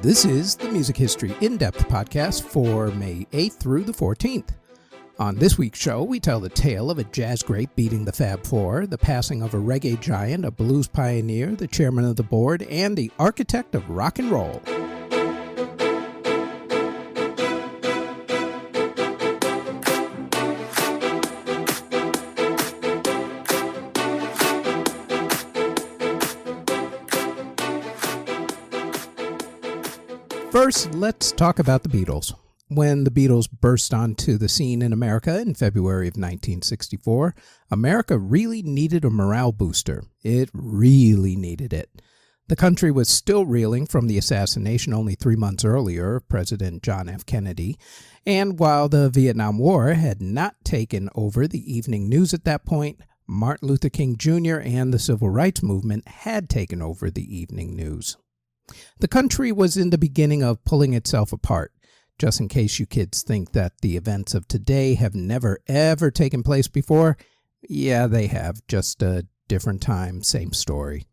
This is the Music History In-Depth podcast for May 8th through the 14th. On this week's show, we tell the tale of a jazz great beating the Fab Four, the passing of a reggae giant, a blues pioneer, the chairman of the board, and the architect of rock and roll. First, let's talk about the Beatles. When the Beatles burst onto the scene in America in February of 1964, America really needed a morale booster. It really needed it. The country was still reeling from the assassination only 3 months earlier of President John F. Kennedy, and while the Vietnam War had not taken over the evening news at that point, Martin Luther King Jr. and the Civil Rights Movement had taken over the evening news. The country was in the beginning of pulling itself apart. Just in case you kids think that the events of today have never ever taken place before, yeah, they have, just a different time, same story.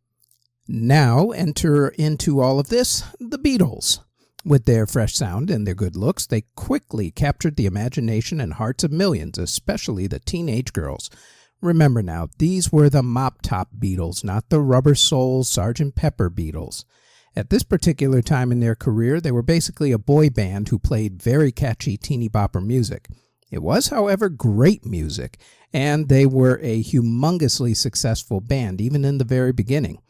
Now enter into all of this the Beatles. With their fresh sound and their good looks, they quickly captured the imagination and hearts of millions, especially the teenage girls. Remember now, these were the mop-top Beatles, not the rubber soul Sgt. Pepper Beatles. At this particular time in their career, they were basically a boy band who played very catchy teeny bopper music. It was, however, great music, and they were a humongously successful band, even in the very beginning.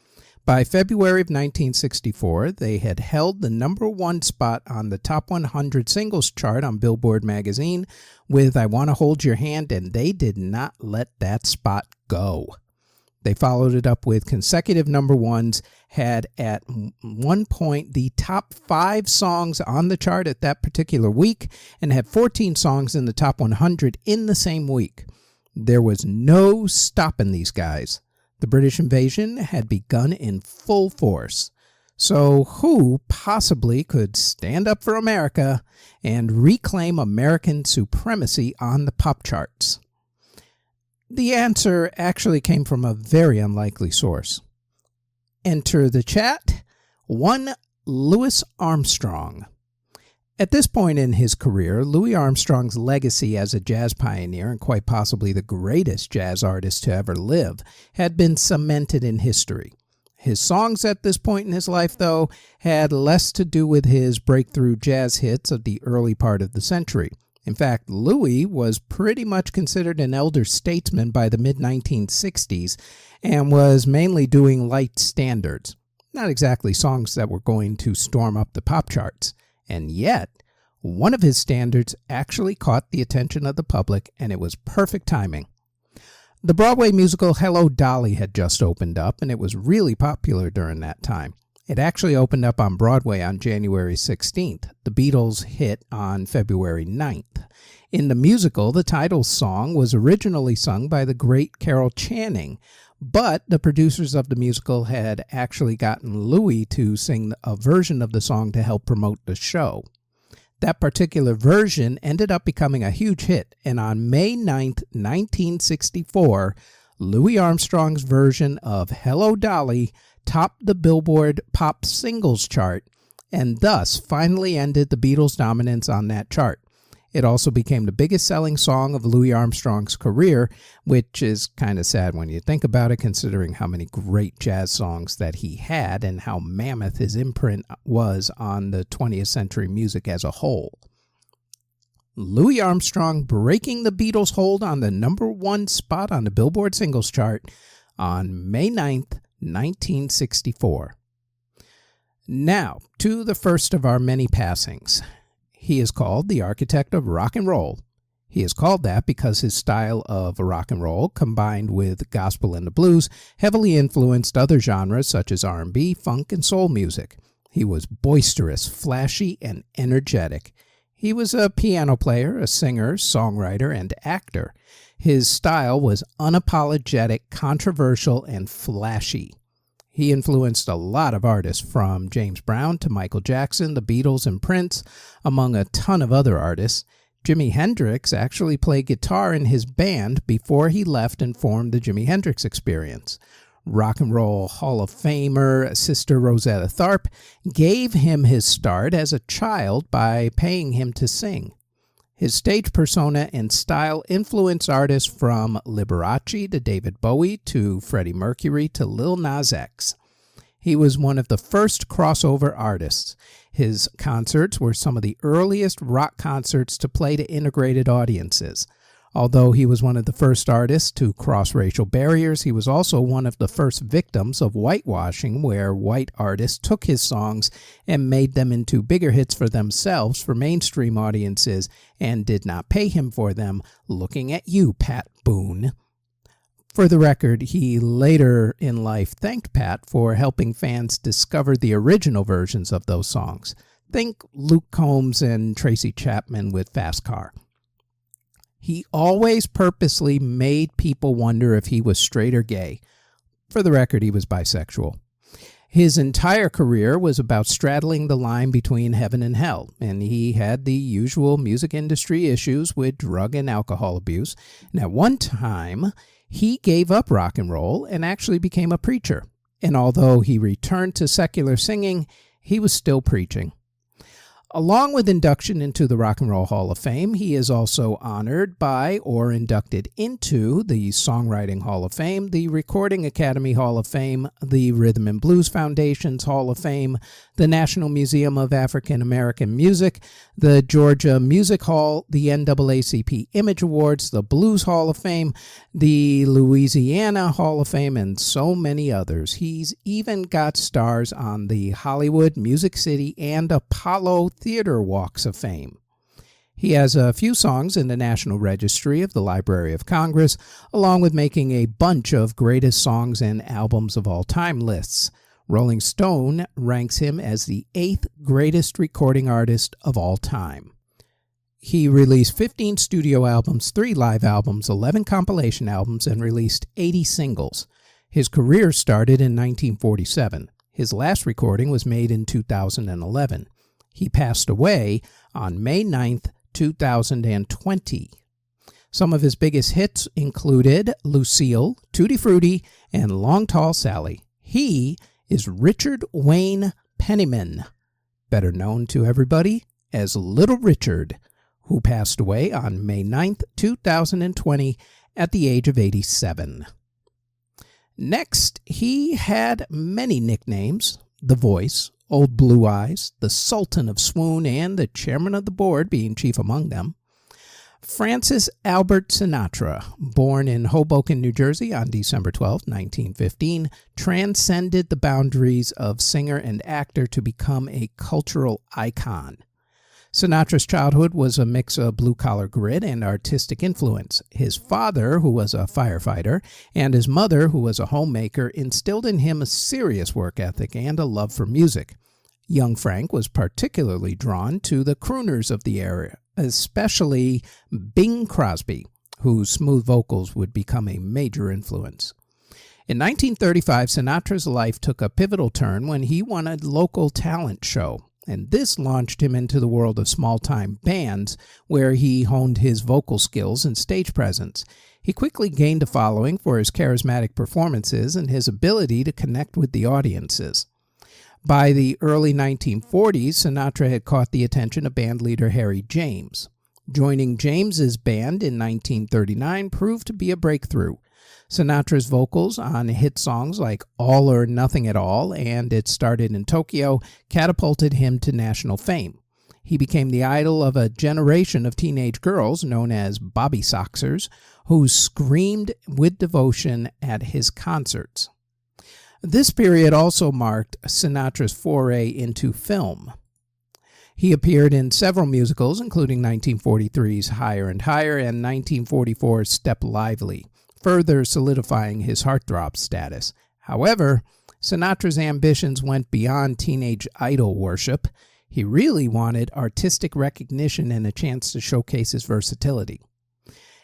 By February of 1964, they had held the number one spot on the Top 100 Singles chart on Billboard magazine with I Wanna Hold Your Hand, and they did not let that spot go. They followed it up with consecutive number ones, had at one point the top 5 songs on the chart at that particular week, and had 14 songs in the top 100 in the same week. There was no stopping these guys. The British invasion had begun in full force. So who possibly could stand up for America and reclaim American supremacy on the pop charts? The answer actually came from a very unlikely source. Enter the chat, one Louis Armstrong. At this point in his career, Louis Armstrong's legacy as a jazz pioneer and quite possibly the greatest jazz artist to ever live had been cemented in history. His songs at this point in his life, though, had less to do with his breakthrough jazz hits of the early part of the century. In fact, Louis was pretty much considered an elder statesman by the mid-1960s and was mainly doing light standards. Not exactly songs that were going to storm up the pop charts. And yet, one of his standards actually caught the attention of the public, and it was perfect timing. The Broadway musical Hello, Dolly had just opened up, and it was really popular during that time. It actually opened up on Broadway on January 16th. The Beatles hit on February 9th. In the musical, the title song was originally sung by the great Carol Channing, but the producers of the musical had actually gotten Louis to sing a version of the song to help promote the show. That particular version ended up becoming a huge hit, and on May 9th, 1964, Louis Armstrong's version of Hello, Dolly topped the Billboard Pop Singles chart and thus finally ended the Beatles' dominance on that chart. It also became the biggest selling song of Louis Armstrong's career, which is kind of sad when you think about it, considering how many great jazz songs that he had and how mammoth his imprint was on the 20th century music as a whole. Louis Armstrong breaking the Beatles' hold on the number one spot on the Billboard Singles chart on May 9th, 1964. Now, to the first of our many passings. He is called the architect of rock and roll. He is called that because his style of rock and roll, combined with gospel and the blues, heavily influenced other genres such as R&B, funk, and soul music. He was boisterous, flashy, and energetic. He was a piano player, a singer, songwriter, and actor. His style was unapologetic, controversial, and flashy. He influenced a lot of artists, from James Brown to Michael Jackson, the Beatles, and Prince, among a ton of other artists. Jimi Hendrix actually played guitar in his band before he left and formed the Jimi Hendrix Experience. Rock and Roll Hall of Famer Sister Rosetta Tharpe gave him his start as a child by paying him to sing. His stage persona and style influenced artists from Liberace to David Bowie to Freddie Mercury to Lil Nas X. He was one of the first crossover artists. His concerts were some of the earliest rock concerts to play to integrated audiences. Although he was one of the first artists to cross racial barriers, he was also one of the first victims of whitewashing, where white artists took his songs and made them into bigger hits for themselves for mainstream audiences and did not pay him for them. Looking at you, Pat Boone. For the record, he later in life thanked Pat for helping fans discover the original versions of those songs. Think Luke Combs and Tracy Chapman with Fast Car. He always purposely made people wonder if he was straight or gay. For the record, he was bisexual. His entire career was about straddling the line between heaven and hell, and he had the usual music industry issues with drug and alcohol abuse. And at one time, he gave up rock and roll and actually became a preacher. And although he returned to secular singing, he was still preaching. Along with induction into the Rock and Roll Hall of Fame, he is also honored by or inducted into the Songwriting Hall of Fame, the Recording Academy Hall of Fame, the Rhythm and Blues Foundation's Hall of Fame, the National Museum of African American Music, the Georgia Music Hall, the NAACP Image Awards, the Blues Hall of Fame, the Louisiana Hall of Fame, and so many others. He's even got stars on the Hollywood, Music City, and Apollo Theater Walks of Fame. He has a few songs in the National Registry of the Library of Congress, along with making a bunch of greatest songs and albums of all time lists. Rolling Stone ranks him as the 8th greatest recording artist of all time. He released 15 studio albums, 3 live albums, 11 compilation albums, and released 80 singles. His career started in 1947. His last recording was made in 2011. He passed away on May 9th, 2020. Some of his biggest hits included Lucille, Tutti Frutti, and Long Tall Sally. He is Richard Wayne Penniman, better known to everybody as Little Richard, who passed away on May 9th, 2020 at the age of 87. Next, he had many nicknames: The Voice, Old Blue Eyes, the Sultan of Swoon, and the Chairman of the Board being chief among them. Francis Albert Sinatra, born in Hoboken, New Jersey on December 12, 1915, transcended the boundaries of singer and actor to become a cultural icon. Sinatra's childhood was a mix of blue-collar grit and artistic influence. His father, who was a firefighter, and his mother, who was a homemaker, instilled in him a serious work ethic and a love for music. Young Frank was particularly drawn to the crooners of the era, especially Bing Crosby, whose smooth vocals would become a major influence. In 1935, Sinatra's life took a pivotal turn when he won a local talent show, and this launched him into the world of small-time bands, where he honed his vocal skills and stage presence. He quickly gained a following for his charismatic performances and his ability to connect with the audiences. By the early 1940s, Sinatra had caught the attention of bandleader Harry James. Joining James's band in 1939 proved to be a breakthrough. Sinatra's vocals on hit songs like All or Nothing at All and It Started in Tokyo catapulted him to national fame. He became the idol of a generation of teenage girls known as Bobby Soxers, who screamed with devotion at his concerts. This period also marked Sinatra's foray into film. He appeared in several musicals, including 1943's Higher and Higher and 1944's Step Lively, further solidifying his heartthrob status. However, Sinatra's ambitions went beyond teenage idol worship. He really wanted artistic recognition and a chance to showcase his versatility.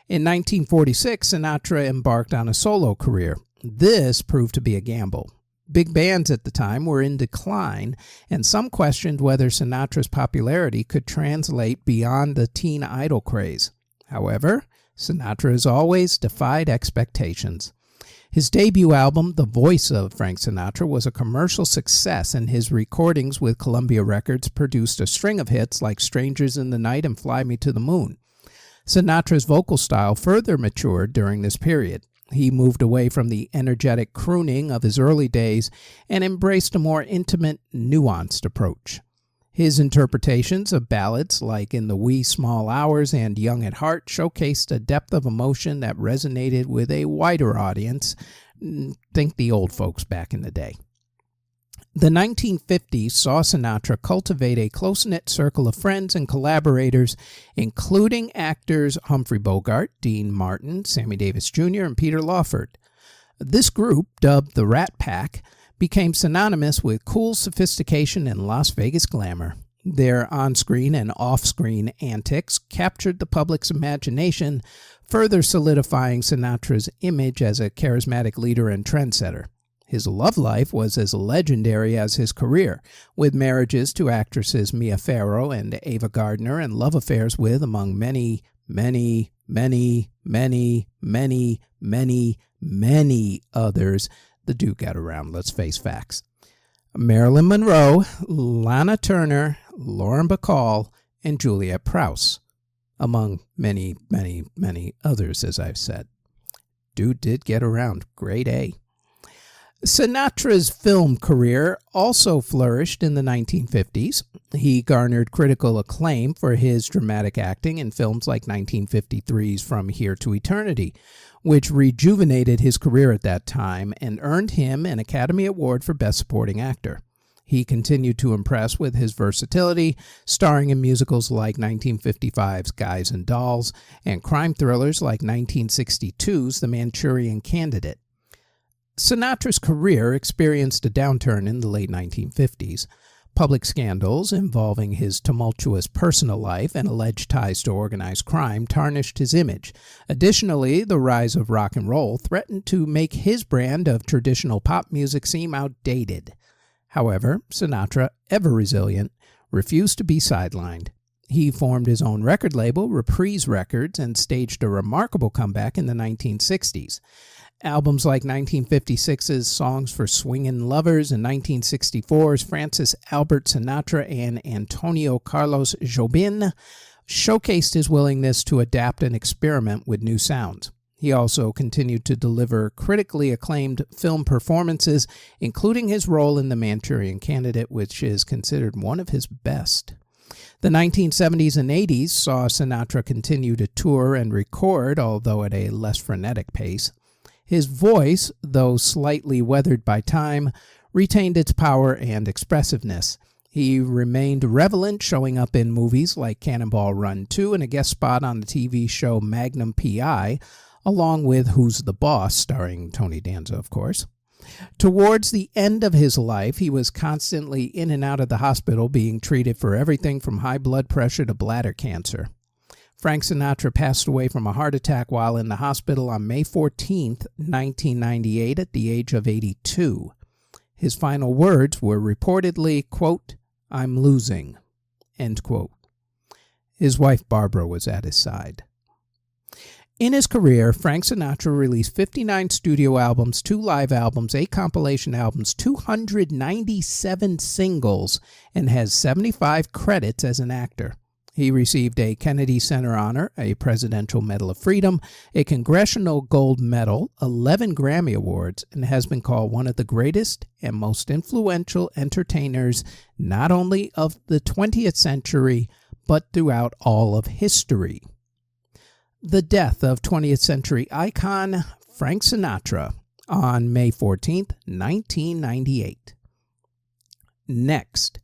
In 1946, Sinatra embarked on a solo career. This proved to be a gamble. Big bands at the time were in decline, and some questioned whether Sinatra's popularity could translate beyond the teen idol craze. However, Sinatra has always defied expectations. His debut album, The Voice of Frank Sinatra, was a commercial success, and his recordings with Columbia Records produced a string of hits like Strangers in the Night and Fly Me to the Moon. Sinatra's vocal style further matured during this period. He moved away from the energetic crooning of his early days and embraced a more intimate, nuanced approach. His interpretations of ballads like In the Wee Small Hours and Young at Heart showcased a depth of emotion that resonated with a wider audience. Think the old folks back in the day. The 1950s saw Sinatra cultivate a close-knit circle of friends and collaborators, including actors Humphrey Bogart, Dean Martin, Sammy Davis Jr., and Peter Lawford. This group, dubbed the Rat Pack, became synonymous with cool sophistication and Las Vegas glamour. Their on-screen and off-screen antics captured the public's imagination, further solidifying Sinatra's image as a charismatic leader and trendsetter. His love life was as legendary as his career, with marriages to actresses Mia Farrow and Ava Gardner and love affairs with, among many others. The Duke got around, let's face facts. Marilyn Monroe, Lana Turner, Lauren Bacall, and Juliet Prowse, among many others, as I've said. Dude did get around. Grade A. Sinatra's film career also flourished in the 1950s. He garnered critical acclaim for his dramatic acting in films like 1953's From Here to Eternity, which rejuvenated his career at that time and earned him an Academy Award for Best Supporting Actor. He continued to impress with his versatility, starring in musicals like 1955's Guys and Dolls and crime thrillers like 1962's The Manchurian Candidate. Sinatra's career experienced a downturn in the late 1950s. Public scandals involving his tumultuous personal life and alleged ties to organized crime tarnished his image. Additionally, the rise of rock and roll threatened to make his brand of traditional pop music seem outdated. However, Sinatra, ever resilient, refused to be sidelined. He formed his own record label, Reprise Records, and staged a remarkable comeback in the 1960s. Albums like 1956's Songs for Swingin' Lovers and 1964's Francis Albert Sinatra and Antonio Carlos Jobim showcased his willingness to adapt and experiment with new sounds. He also continued to deliver critically acclaimed film performances, including his role in The Manchurian Candidate, which is considered one of his best. The 1970s and 80s saw Sinatra continue to tour and record, although at a less frenetic pace. His voice, though slightly weathered by time, retained its power and expressiveness. He remained relevant, showing up in movies like Cannonball Run 2 and a guest spot on the TV show Magnum P.I., along with Who's the Boss, starring Tony Danza, of course. Towards the end of his life, he was constantly in and out of the hospital being treated for everything from high blood pressure to bladder cancer. Frank Sinatra passed away from a heart attack while in the hospital on May 14, 1998, at the age of 82. His final words were reportedly, quote, "I'm losing," end quote. His wife Barbara was at his side. In his career, Frank Sinatra released 59 studio albums, 2 live albums, 8 compilation albums, 297 singles, and has 75 credits as an actor. He received a Kennedy Center honor, a Presidential Medal of Freedom, a Congressional Gold Medal, 11 Grammy Awards, and has been called one of the greatest and most influential entertainers not only of the 20th century, but throughout all of history. The death of 20th century icon Frank Sinatra on May 14, 1998. Next,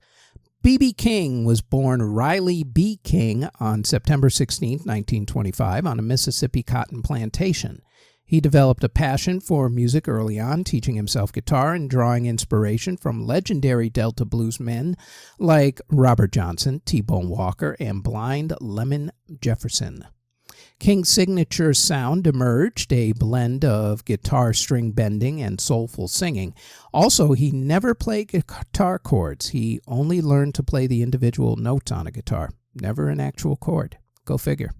B.B. King was born Riley B. King on September 16, 1925, on a Mississippi cotton plantation. He developed a passion for music early on, teaching himself guitar and drawing inspiration from legendary Delta blues men like Robert Johnson, T-Bone Walker, and Blind Lemon Jefferson. King's signature sound emerged, a blend of guitar string bending and soulful singing. Also, he never played guitar chords. He only learned to play the individual notes on a guitar, never an actual chord. Go figure.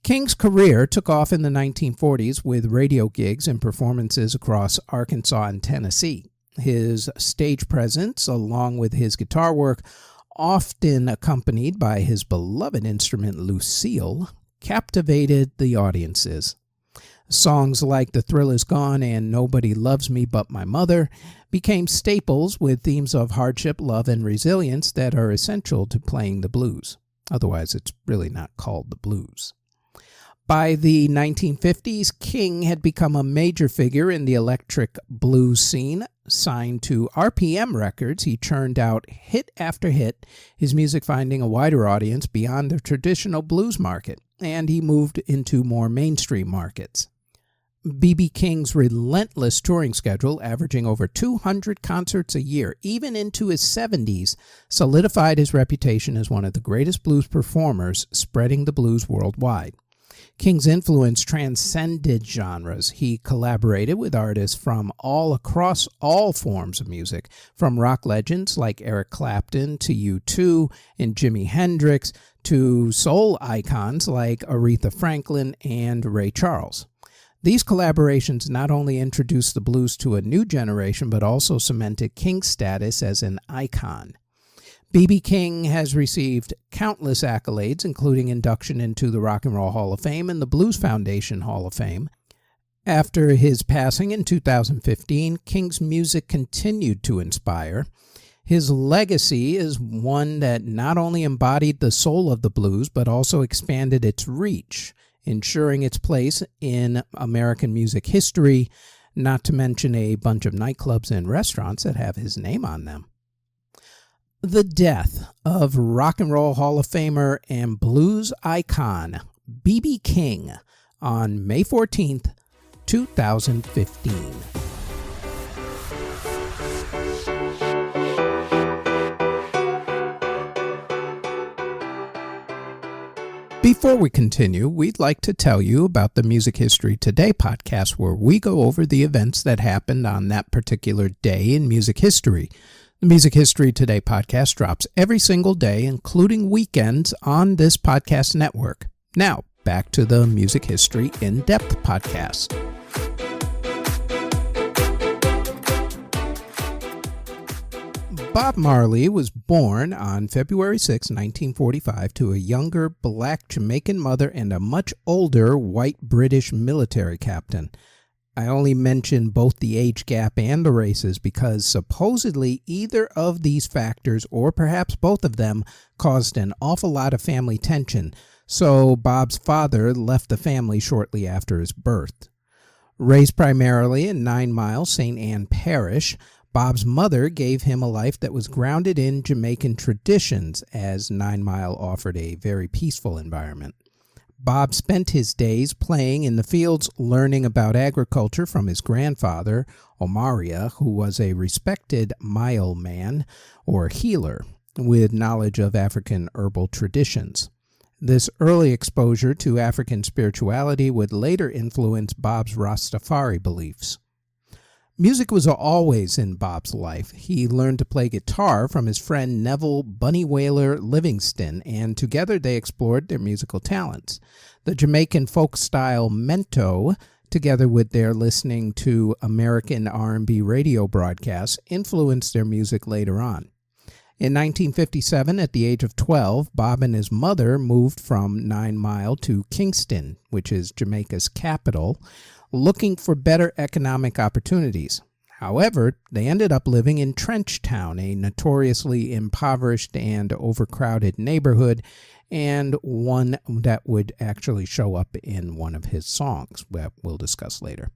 King's career took off in the 1940s with radio gigs and performances across Arkansas and Tennessee. His stage presence, along with his guitar work, often accompanied by his beloved instrument Lucille, captivated the audiences. Songs like The Thrill Is Gone and Nobody Loves Me But My Mother became staples with themes of hardship, love, and resilience that are essential to playing the blues. Otherwise, it's really not called the blues. By the 1950s, King had become a major figure in the electric blues scene. Signed to RPM Records, he churned out hit after hit, his music finding a wider audience beyond the traditional blues market, and he moved into more mainstream markets. B.B. King's relentless touring schedule, averaging over 200 concerts a year, even into his 70s, solidified his reputation as one of the greatest blues performers, spreading the blues worldwide. King's influence transcended genres. He collaborated with artists from all across all forms of music, from rock legends like Eric Clapton to U2 and Jimi Hendrix, to soul icons like Aretha Franklin and Ray Charles. These collaborations not only introduced the blues to a new generation, but also cemented King's status as an icon. B.B. King has received countless accolades, including induction into the Rock and Roll Hall of Fame and the Blues Foundation Hall of Fame. After his passing in 2015, King's music continued to inspire. His legacy is one that not only embodied the soul of the blues, but also expanded its reach, ensuring its place in American music history, not to mention a bunch of nightclubs and restaurants that have his name on them. The death of Rock and Roll Hall of Famer and blues icon B.B. King on May 14th, 2015. Before we continue, we'd like to tell you about the Music History Today podcast, where we go over the events that happened on that particular day in music history. The Music History Today podcast drops every single day, including weekends, on this podcast network. Now, back to the Music History In-Depth podcast. Bob Marley was born on February 6, 1945, to a younger black Jamaican mother and a much older white British military captain. I only mention both the age gap and the races because supposedly either of these factors, or perhaps both of them, caused an awful lot of family tension, so Bob's father left the family shortly after his birth. Raised primarily in 9 Mile, St. Anne Parish, Bob's mother gave him a life that was grounded in Jamaican traditions, as 9 Mile offered a very peaceful environment. Bob spent his days playing in the fields, learning about agriculture from his grandfather, Omaria, who was a respected Mile man, or healer, with knowledge of African herbal traditions. This early exposure to African spirituality would later influence Bob's Rastafari beliefs. Music was always in Bob's life. He learned to play guitar from his friend Neville Bunny Wailer Livingston, and together they explored their musical talents. The Jamaican folk-style mento, together with their listening to American R&B radio broadcasts, influenced their music later on. In 1957, at the age of 12, Bob and his mother moved from 9 Mile to Kingston, which is Jamaica's capital, looking for better economic opportunities. However, they ended up living in Trenchtown, a notoriously impoverished and overcrowded neighborhood, and one that would actually show up in one of his songs that we'll discuss later.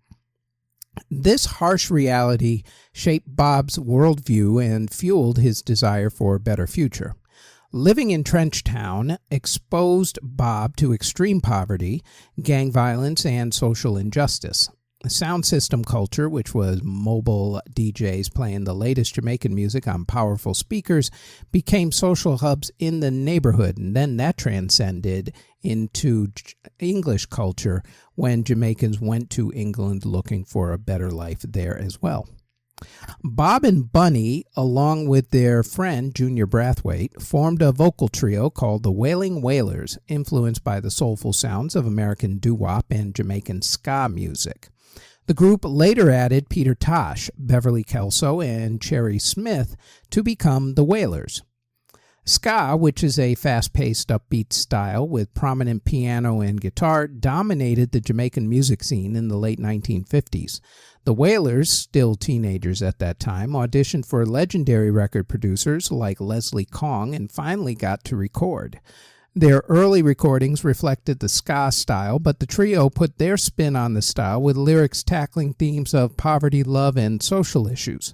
This harsh reality shaped Bob's worldview and fueled his desire for a better future. Living in Trenchtown exposed Bob to extreme poverty, gang violence, and social injustice. The sound system culture, which was mobile DJs playing the latest Jamaican music on powerful speakers, became social hubs in the neighborhood, and then that transcended into English culture when Jamaicans went to England looking for a better life there as well. Bob and Bunny, along with their friend Junior Brathwaite, formed a vocal trio called the Wailing Wailers, influenced by the soulful sounds of American doo-wop and Jamaican ska music. The group later added Peter Tosh, Beverly Kelso, and Cherry Smith to become the Wailers. Ska, which is a fast-paced, upbeat style with prominent piano and guitar, dominated the Jamaican music scene in the late 1950s. The Wailers, still teenagers at that time, auditioned for legendary record producers like Leslie Kong and finally got to record. Their early recordings reflected the ska style, but the trio put their spin on the style with lyrics tackling themes of poverty, love, and social issues.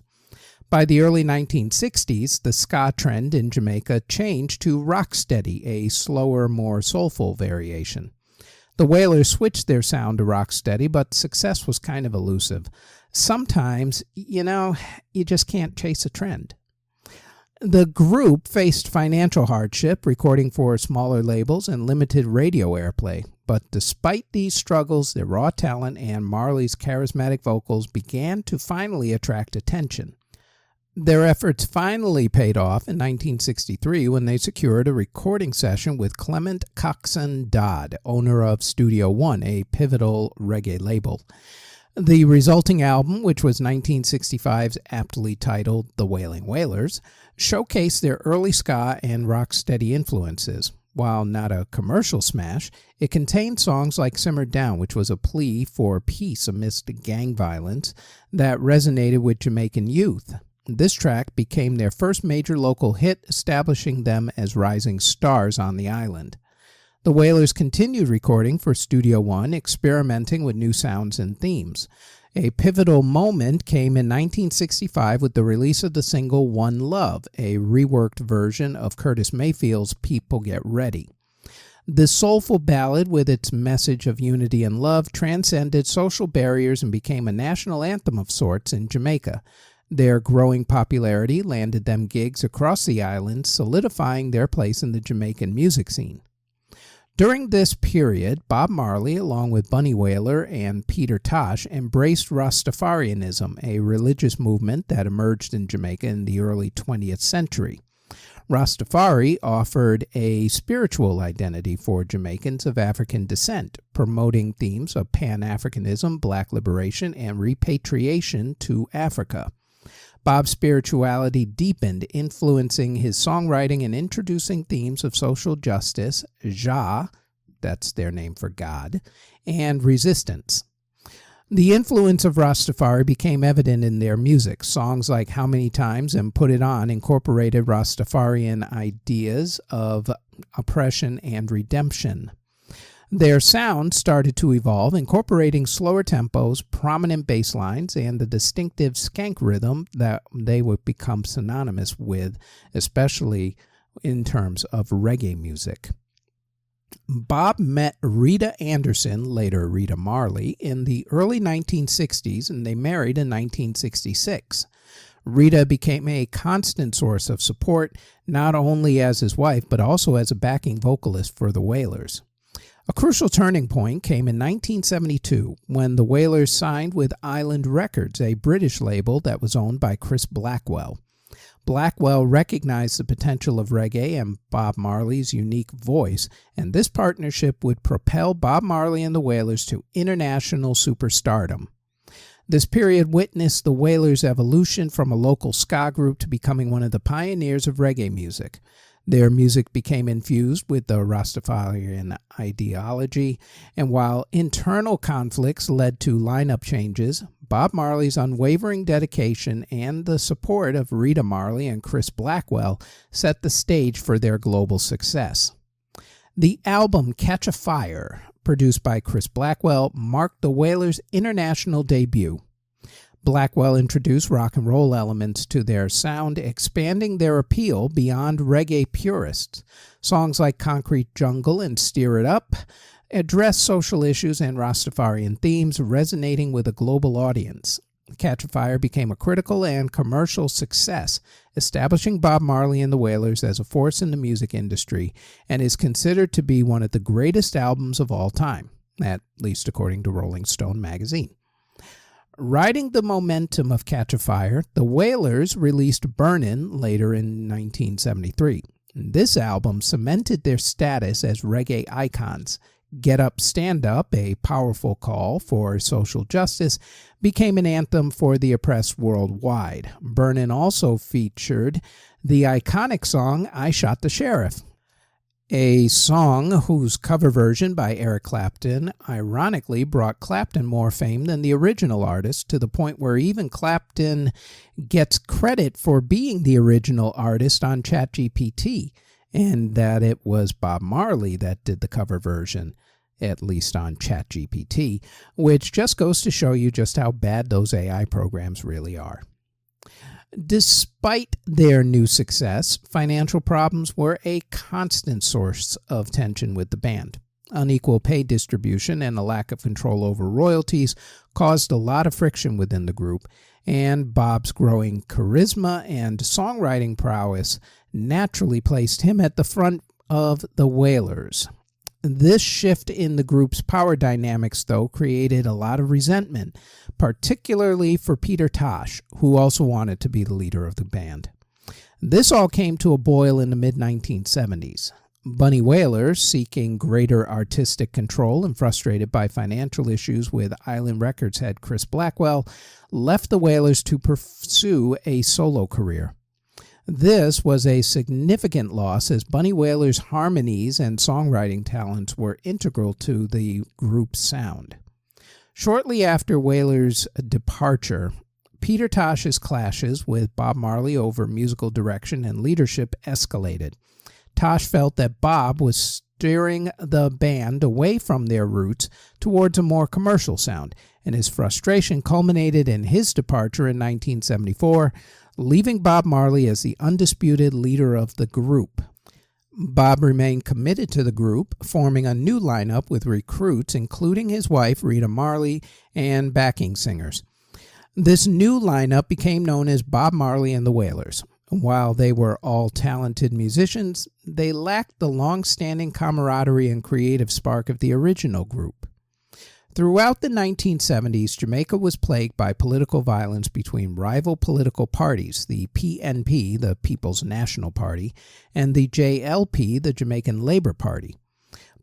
By the early 1960s, the ska trend in Jamaica changed to rocksteady, a slower, more soulful variation. The Wailers switched their sound to rocksteady, but success was kind of elusive. Sometimes, you just can't chase a trend. The group faced financial hardship, recording for smaller labels and limited radio airplay. But despite these struggles, their raw talent and Marley's charismatic vocals began to finally attract attention. Their efforts finally paid off in 1963 when they secured a recording session with Clement Coxon Dodd, owner of Studio One, a pivotal reggae label. The resulting album, which was 1965's aptly titled The Wailing Wailers, showcased their early ska and rocksteady influences. While not a commercial smash, it contained songs like Simmer Down, which was a plea for peace amidst gang violence that resonated with Jamaican youth. This track became their first major local hit, establishing them as rising stars on the island. The Wailers continued recording for Studio One, experimenting with new sounds and themes. A pivotal moment came in 1965 with the release of the single One Love, a reworked version of Curtis Mayfield's People Get Ready. This soulful ballad, with its message of unity and love, transcended social barriers and became a national anthem of sorts in Jamaica. Their growing popularity landed them gigs across the island, solidifying their place in the Jamaican music scene. During this period, Bob Marley, along with Bunny Wailer and Peter Tosh, embraced Rastafarianism, a religious movement that emerged in Jamaica in the early 20th century. Rastafari offered a spiritual identity for Jamaicans of African descent, promoting themes of Pan-Africanism, Black liberation, and repatriation to Africa. Bob's spirituality deepened, influencing his songwriting and introducing themes of social justice, Jah, that's their name for God, and resistance. The influence of Rastafari became evident in their music. Songs like How Many Times and Put It On incorporated Rastafarian ideas of oppression and redemption. Their sound started to evolve, incorporating slower tempos, prominent bass lines, and the distinctive skank rhythm that they would become synonymous with, especially in terms of reggae music. Bob met Rita Anderson, later Rita Marley, in the early 1960s, and they married in 1966. Rita became a constant source of support, not only as his wife, but also as a backing vocalist for the Wailers. A crucial turning point came in 1972 when the Wailers signed with Island Records, a British label that was owned by Chris Blackwell. Blackwell recognized the potential of reggae and Bob Marley's unique voice, and this partnership would propel Bob Marley and the Wailers to international superstardom. This period witnessed the Wailers' evolution from a local ska group to becoming one of the pioneers of reggae music. Their music became infused with the Rastafarian ideology, and while internal conflicts led to lineup changes, Bob Marley's unwavering dedication and the support of Rita Marley and Chris Blackwell set the stage for their global success. The album Catch a Fire, produced by Chris Blackwell, marked the Wailers' international debut. Blackwell introduced rock and roll elements to their sound, expanding their appeal beyond reggae purists. Songs like Concrete Jungle and Steer It Up address social issues and Rastafarian themes, resonating with a global audience. Catch a Fire became a critical and commercial success, establishing Bob Marley and the Wailers as a force in the music industry, and is considered to be one of the greatest albums of all time, at least according to Rolling Stone magazine. Riding the momentum of Catch a Fire, the Wailers released Burnin' later in 1973. This album cemented their status as reggae icons. Get Up, Stand Up, a powerful call for social justice, became an anthem for the oppressed worldwide. Burnin' also featured the iconic song I Shot the Sheriff, a song whose cover version by Eric Clapton ironically brought Clapton more fame than the original artist, to the point where even Clapton gets credit for being the original artist on ChatGPT, and that it was Bob Marley that did the cover version, at least on ChatGPT, which just goes to show you just how bad those AI programs really are. Despite their new success, financial problems were a constant source of tension with the band. Unequal pay distribution and a lack of control over royalties caused a lot of friction within the group, and Bob's growing charisma and songwriting prowess naturally placed him at the front of the Wailers. This shift in the group's power dynamics, though, created a lot of resentment, particularly for Peter Tosh, who also wanted to be the leader of the band. This all came to a boil in the mid-1970s. Bunny Wailer, seeking greater artistic control and frustrated by financial issues with Island Records head Chris Blackwell, left the Wailers to pursue a solo career. This was a significant loss, as Bunny Wailer's harmonies and songwriting talents were integral to the group's sound. Shortly after Wailer's departure, Peter Tosh's clashes with Bob Marley over musical direction and leadership escalated. Tosh felt that Bob was steering the band away from their roots towards a more commercial sound, and his frustration culminated in his departure in 1974, leaving Bob Marley as the undisputed leader of the group. Bob remained committed to the group, forming a new lineup with recruits, including his wife, Rita Marley, and backing singers. This new lineup became known as Bob Marley and the Wailers. While they were all talented musicians, they lacked the long-standing camaraderie and creative spark of the original group. Throughout the 1970s, Jamaica was plagued by political violence between rival political parties, the PNP, the People's National Party, and the JLP, the Jamaican Labour Party.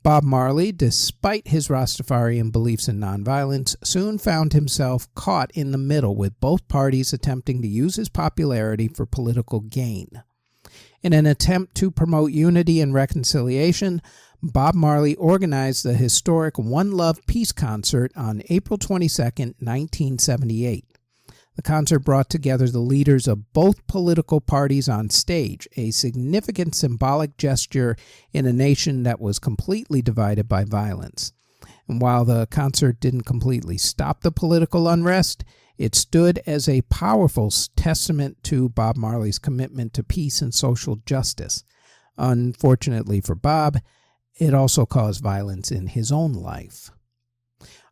Bob Marley, despite his Rastafarian beliefs in nonviolence, soon found himself caught in the middle, with both parties attempting to use his popularity for political gain. In an attempt to promote unity and reconciliation, Bob Marley organized the historic One Love Peace Concert on April 22, 1978. The concert brought together the leaders of both political parties on stage, a significant symbolic gesture in a nation that was completely divided by violence. And while the concert didn't completely stop the political unrest, it stood as a powerful testament to Bob Marley's commitment to peace and social justice. Unfortunately for Bob, it also caused violence in his own life.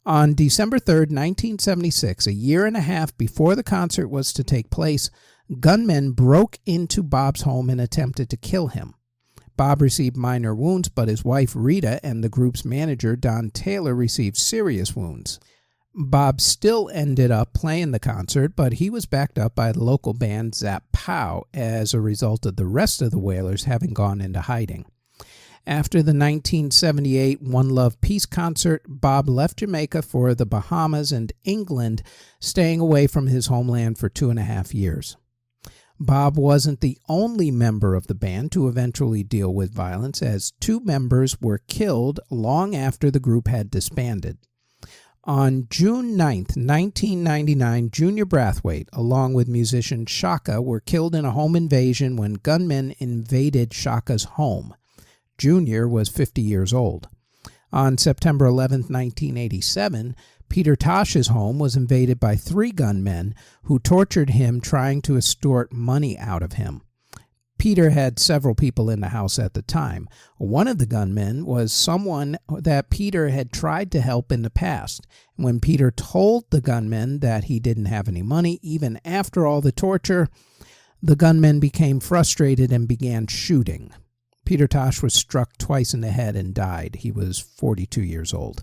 On December 3, 1976, a year and a half before the concert was to take place, gunmen broke into Bob's home and attempted to kill him. Bob received minor wounds, but his wife Rita and the group's manager Don Taylor received serious wounds. Bob still ended up playing the concert, but he was backed up by the local band Zap Pow as a result of the rest of the Wailers having gone into hiding. After the 1978 One Love Peace Concert, Bob left Jamaica for the Bahamas and England, staying away from his homeland for 2.5 years. Bob wasn't the only member of the band to eventually deal with violence, as 2 members were killed long after the group had disbanded. On June 9, 1999, Junior Brathwaite, along with musician Shaka, were killed in a home invasion when gunmen invaded Shaka's home. Junior was 50 years old. On September 11, 1987, Peter Tosh's home was invaded by 3 gunmen who tortured him, trying to extort money out of him. Peter had several people in the house at the time. One of the gunmen was someone that Peter had tried to help in the past. When Peter told the gunmen that he didn't have any money, even after all the torture, the gunmen became frustrated and began shooting. Peter Tosh was struck twice in the head and died. He was 42 years old.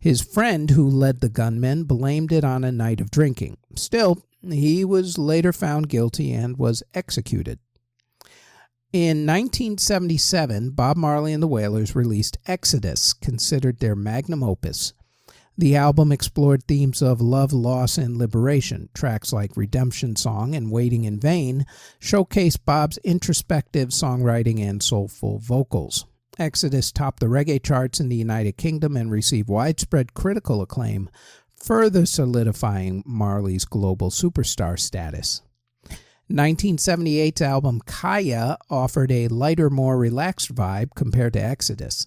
His friend who led the gunmen blamed it on a night of drinking. Still, he was later found guilty and was executed. In 1977, Bob Marley and the Wailers released Exodus, considered their magnum opus. The album explored themes of love, loss, and liberation. Tracks like Redemption Song and Waiting in Vain showcase Bob's introspective songwriting and soulful vocals. Exodus topped the reggae charts in the United Kingdom and received widespread critical acclaim, further solidifying Marley's global superstar status. 1978's album Kaya offered a lighter, more relaxed vibe compared to Exodus.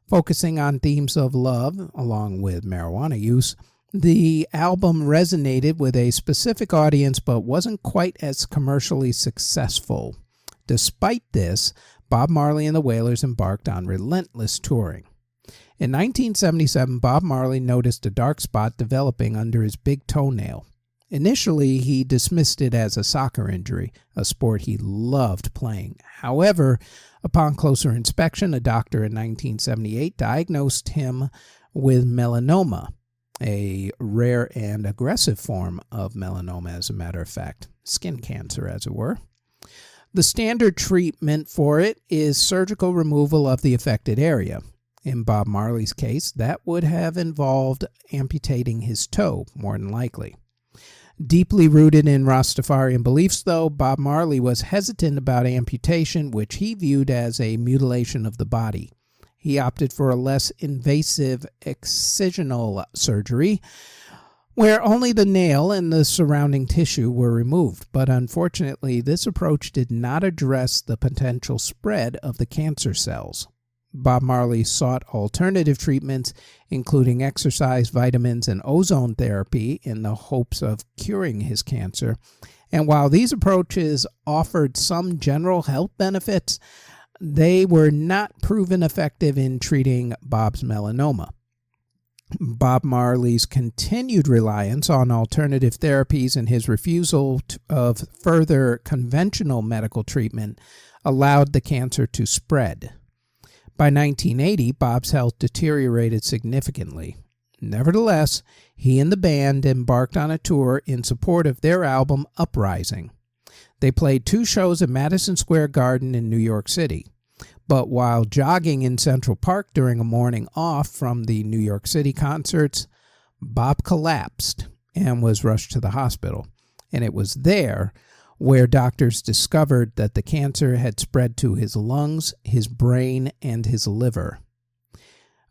Focusing on themes of love, along with marijuana use, the album resonated with a specific audience but wasn't quite as commercially successful. Despite this, Bob Marley and the Wailers embarked on relentless touring. In 1977, Bob Marley noticed a dark spot developing under his big toenail. Initially, he dismissed it as a soccer injury, a sport he loved playing. However, upon closer inspection, a doctor in 1978 diagnosed him with melanoma, a rare and aggressive form of melanoma, as a matter of fact, skin cancer, as it were. The standard treatment for it is surgical removal of the affected area. In Bob Marley's case, that would have involved amputating his toe, more than likely. Deeply rooted in Rastafarian beliefs, though, Bob Marley was hesitant about amputation, which he viewed as a mutilation of the body. He opted for a less invasive excisional surgery, where only the nail and the surrounding tissue were removed. But unfortunately, this approach did not address the potential spread of the cancer cells. Bob Marley sought alternative treatments, including exercise, vitamins, and ozone therapy, in the hopes of curing his cancer. And while these approaches offered some general health benefits, they were not proven effective in treating Bob's melanoma. Bob Marley's continued reliance on alternative therapies and his refusal of further conventional medical treatment allowed the cancer to spread. By 1980, Bob's health deteriorated significantly. Nevertheless, he and the band embarked on a tour in support of their album Uprising. They played 2 shows at Madison Square Garden in New York City. But while jogging in Central Park during a morning off from the New York City concerts, Bob collapsed and was rushed to the hospital. And it was there where doctors discovered that the cancer had spread to his lungs, his brain, and his liver.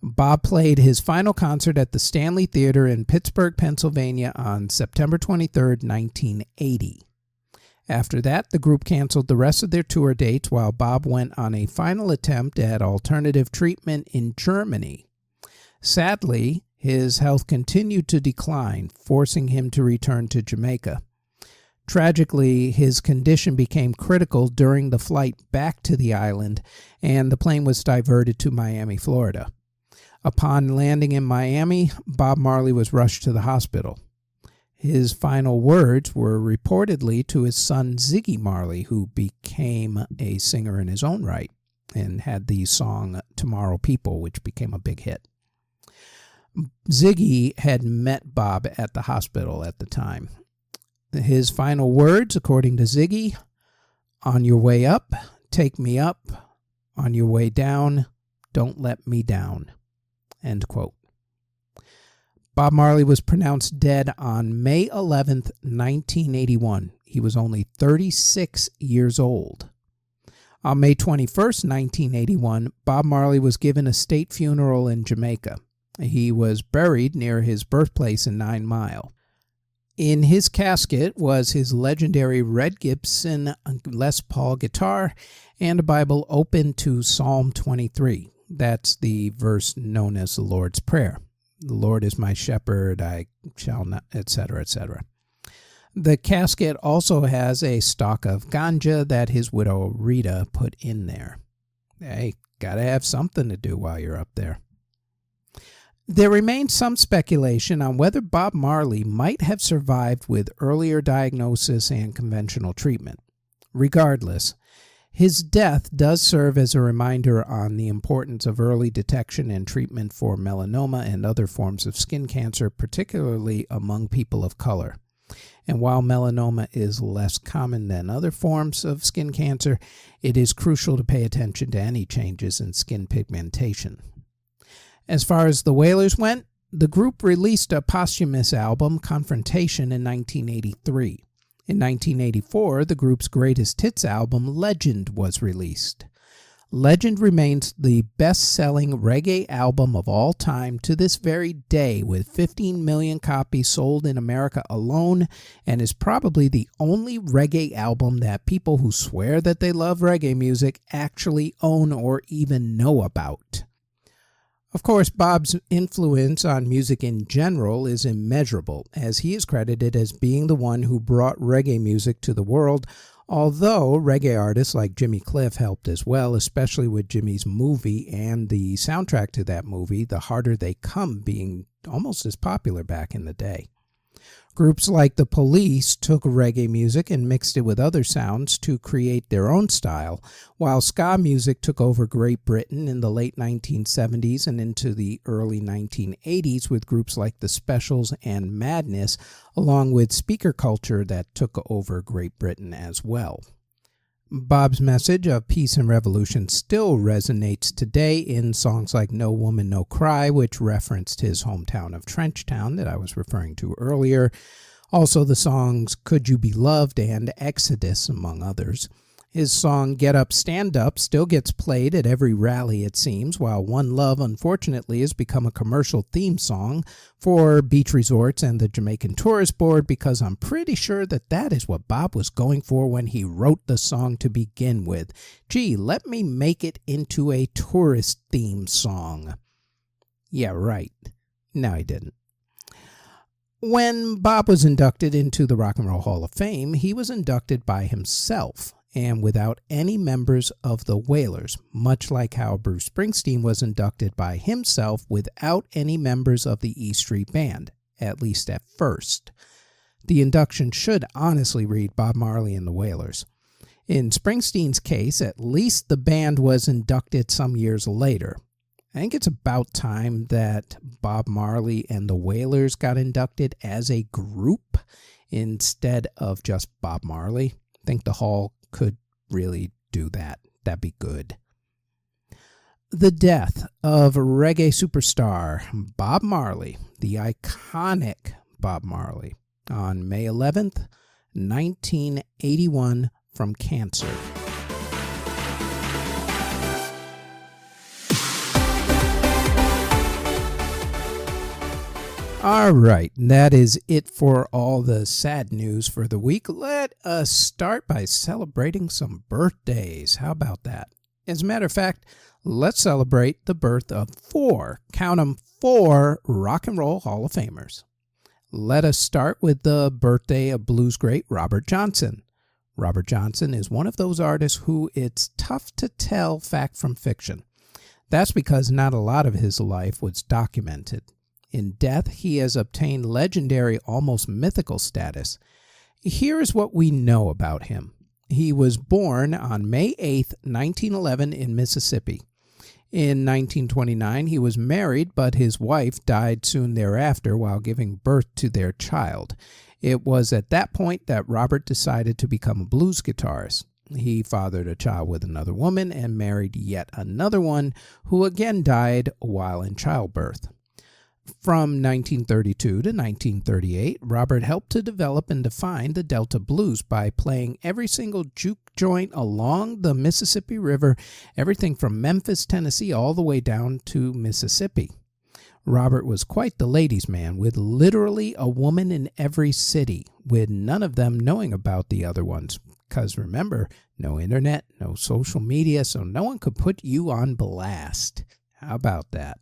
Bob played his final concert at the Stanley Theater in Pittsburgh, Pennsylvania on September 23, 1980. After that, the group canceled the rest of their tour dates while Bob went on a final attempt at alternative treatment in Germany. Sadly, his health continued to decline, forcing him to return to Jamaica. Tragically, his condition became critical during the flight back to the island, and the plane was diverted to Miami, Florida. Upon landing in Miami, Bob Marley was rushed to the hospital. His final words were reportedly to his son Ziggy Marley, who became a singer in his own right and had the song Tomorrow People, which became a big hit. Ziggy had met Bob at the hospital at the time. His final words, according to Ziggy: "On your way up, take me up. On your way down, don't let me down." End quote. Bob Marley was pronounced dead on May 11th, 1981. He was only 36 years old. On May 21st, 1981, Bob Marley was given a state funeral in Jamaica. He was buried near his birthplace in 9 Mile. In his casket was his legendary Red Gibson Les Paul guitar and a Bible open to Psalm 23. That's the verse known as the Lord's Prayer. The Lord is my shepherd, I shall not, etc., etc. The casket also has a stalk of ganja that his widow Rita put in there. Hey, gotta have something to do while you're up there. There remains some speculation on whether Bob Marley might have survived with earlier diagnosis and conventional treatment. Regardless, His death does serve as a reminder on the importance of early detection and treatment for melanoma and other forms of skin cancer, particularly among people of color. And while melanoma is less common than other forms of skin cancer, it is crucial to pay attention to any changes in skin pigmentation. As far as the Wailers went, the group released a posthumous album, Confrontation, in 1983. In 1984, the group's greatest hits album, Legend, was released. Legend remains the best-selling reggae album of all time to this very day, with 15 million copies sold in America alone, and is probably the only reggae album that people who swear that they love reggae music actually own or even know about. Of course, Bob's influence on music in general is immeasurable, as he is credited as being the one who brought reggae music to the world, although reggae artists like Jimmy Cliff helped as well, especially with Jimmy's movie and the soundtrack to that movie, The Harder They Come, being almost as popular back in the day. Groups like the Police took reggae music and mixed it with other sounds to create their own style, while ska music took over Great Britain in the late 1970s and into the early 1980s with groups like the Specials and Madness, along with speaker culture that took over Great Britain as well. Bob's message of peace and revolution still resonates today in songs like No Woman, No Cry, which referenced his hometown of Trenchtown that I was referring to earlier. Also the songs Could You Be Loved and Exodus, among others. His song Get Up, Stand Up still gets played at every rally, it seems, while One Love, unfortunately, has become a commercial theme song for beach resorts and the Jamaican Tourist Board, because I'm pretty sure that is what Bob was going for when he wrote the song to begin with. Gee, let me make it into a tourist theme song. Yeah, right. No, he didn't. When Bob was inducted into the Rock and Roll Hall of Fame, he was inducted by himself and without any members of the Wailers, much like how Bruce Springsteen was inducted by himself without any members of the E Street Band, at least at first. The induction should honestly read Bob Marley and the Wailers. In Springsteen's case, at least the band was inducted some years later. I think it's about time that Bob Marley and the Wailers got inducted as a group instead of just Bob Marley. I think the Hall could really do that. That'd be good. The death of reggae superstar Bob Marley, the iconic Bob Marley, on May 11th, 1981, from cancer. All right, that is it for all the sad news for the week. Let us start by celebrating some birthdays. How about that? As a matter of fact, let's celebrate the birth of four Rock and Roll Hall of Famers. Let us start with the birthday of blues great Robert Johnson. Robert Johnson is one of those artists who it's tough to tell fact from fiction. That's because not a lot of his life was documented. In death, he has obtained legendary, almost mythical status. Here is what we know about him. He was born on May 8, 1911 in Mississippi. In 1929, he was married, but his wife died soon thereafter while giving birth to their child. It was at that point that Robert decided to become a blues guitarist. He fathered a child with another woman and married yet another one, who again died while in childbirth. From 1932 to 1938, Robert helped to develop and define the Delta Blues by playing every single juke joint along the Mississippi River, everything from Memphis, Tennessee, all the way down to Mississippi. Robert was quite the ladies' man, with literally a woman in every city, with none of them knowing about the other ones. Because remember, no internet, no social media, so no one could put you on blast. How about that?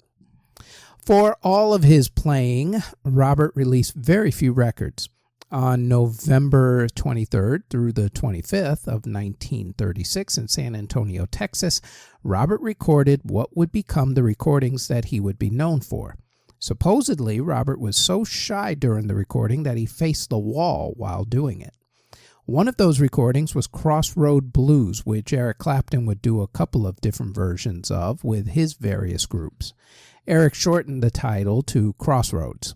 For all of his playing, Robert released very few records. On November 23rd through the 25th of 1936 in San Antonio, Texas, Robert recorded what would become the recordings that he would be known for. Supposedly, Robert was so shy during the recording that he faced the wall while doing it. One of those recordings was Crossroad Blues, which Eric Clapton would do a couple of different versions of with his various groups. Eric shortened the title to Crossroads.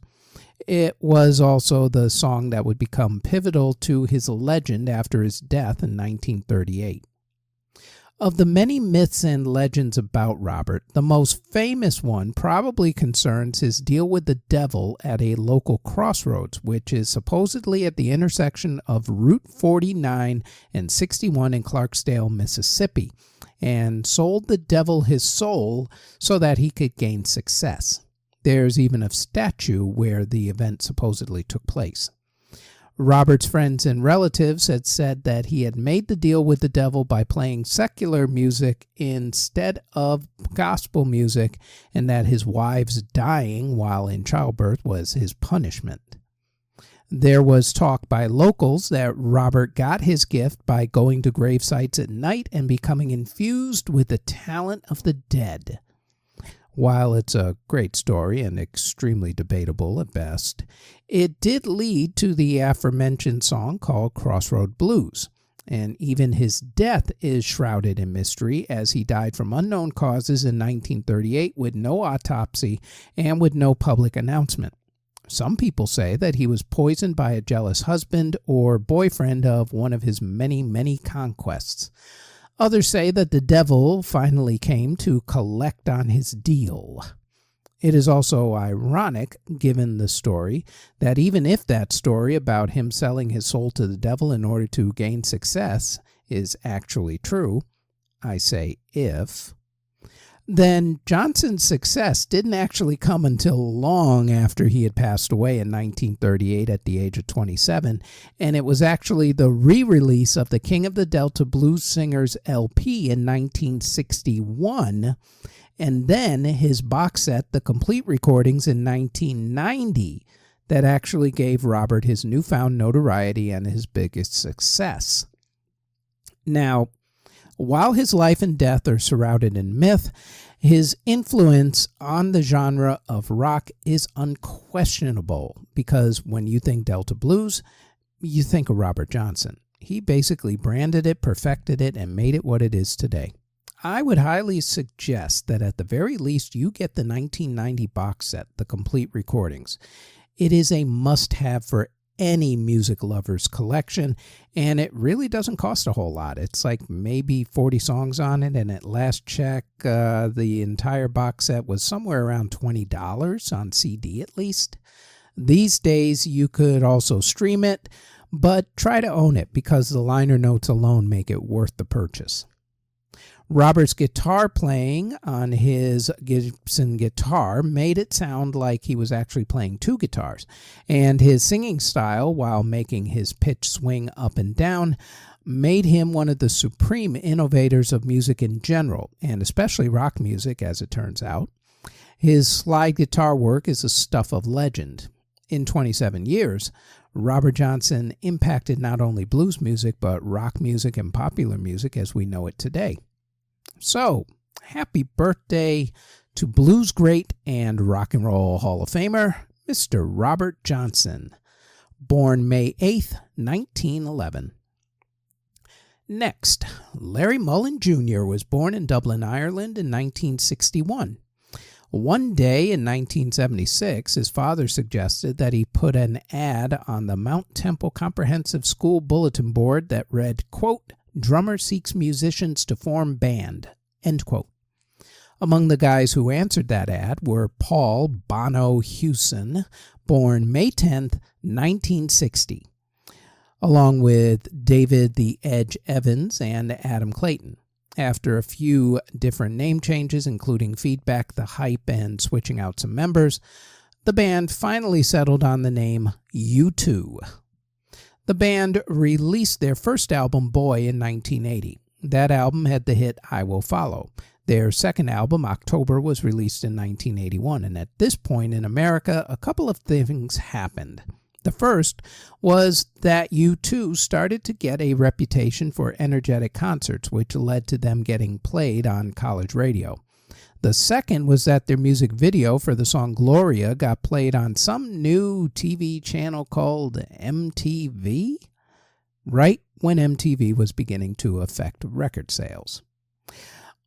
It was also the song that would become pivotal to his legend after his death in 1938. Of the many myths and legends about Robert, the most famous one probably concerns his deal with the devil at a local crossroads, which is supposedly at the intersection of Route 49 and 61 in Clarksdale, Mississippi, and sold the devil his soul so that he could gain success. There's even a statue where the event supposedly took place. Robert's friends and relatives had said that he had made the deal with the devil by playing secular music instead of gospel music, and that his wives dying while in childbirth was his punishment. There was talk by locals that Robert got his gift by going to grave sites at night and becoming infused with the talent of the dead. While it's a great story and extremely debatable at best, it did lead to the aforementioned song called Crossroad Blues, and even his death is shrouded in mystery as he died from unknown causes in 1938 with no autopsy and with no public announcement. Some people say that he was poisoned by a jealous husband or boyfriend of one of his many, many conquests. Others say that the devil finally came to collect on his deal. It is also ironic, given the story, that even if that story about him selling his soul to the devil in order to gain success is actually true, I say if, then Johnson's success didn't actually come until long after he had passed away in 1938 at the age of 27, and it was actually the re-release of the King of the Delta Blues Singers LP in 1961, and then his box set, The Complete Recordings, in 1990, that actually gave Robert his newfound notoriety and his biggest success. Now, while his life and death are shrouded in myth, his influence on the genre of rock is unquestionable, because when you think Delta Blues, you think of Robert Johnson. He basically branded it, perfected it, and made it what it is today. I would highly suggest that at the very least you get the 1990 box set, The Complete Recordings. It is a must-have for any music lover's collection, and it really doesn't cost a whole lot. It's like maybe 40 songs on it, and at last check, the entire box set was somewhere around $20 on CD at least. These days, you could also stream it, but try to own it because the liner notes alone make it worth the purchase. Robert's guitar playing on his Gibson guitar made it sound like he was actually playing two guitars, and his singing style, while making his pitch swing up and down, made him one of the supreme innovators of music in general, and especially rock music, as it turns out. His slide guitar work is the stuff of legend. In 27 years, Robert Johnson impacted not only blues music, but rock music and popular music as we know it today. So, happy birthday to blues great and rock and roll Hall of Famer, Mr. Robert Johnson, born May 8th, 1911. Next, Larry Mullen Jr. was born in Dublin, Ireland in 1961. One day in 1976, his father suggested that he put an ad on the Mount Temple Comprehensive School bulletin board that read, quote, "Drummer seeks musicians to form band," end quote. Among the guys who answered that ad were Paul Bono Hewson, born May 10th, 1960, along with David the Edge Evans and Adam Clayton. After a few different name changes, including Feedback, The Hype, and switching out some members, the band finally settled on the name U2. The band released their first album, Boy, in 1980. That album had the hit I Will Follow. Their second album, October, was released in 1981, and at this point in America, a couple of things happened. The first was that U2 started to get a reputation for energetic concerts, which led to them getting played on college radio. The second was that their music video for the song Gloria got played on some new TV channel called MTV. right when MTV was beginning to affect record sales.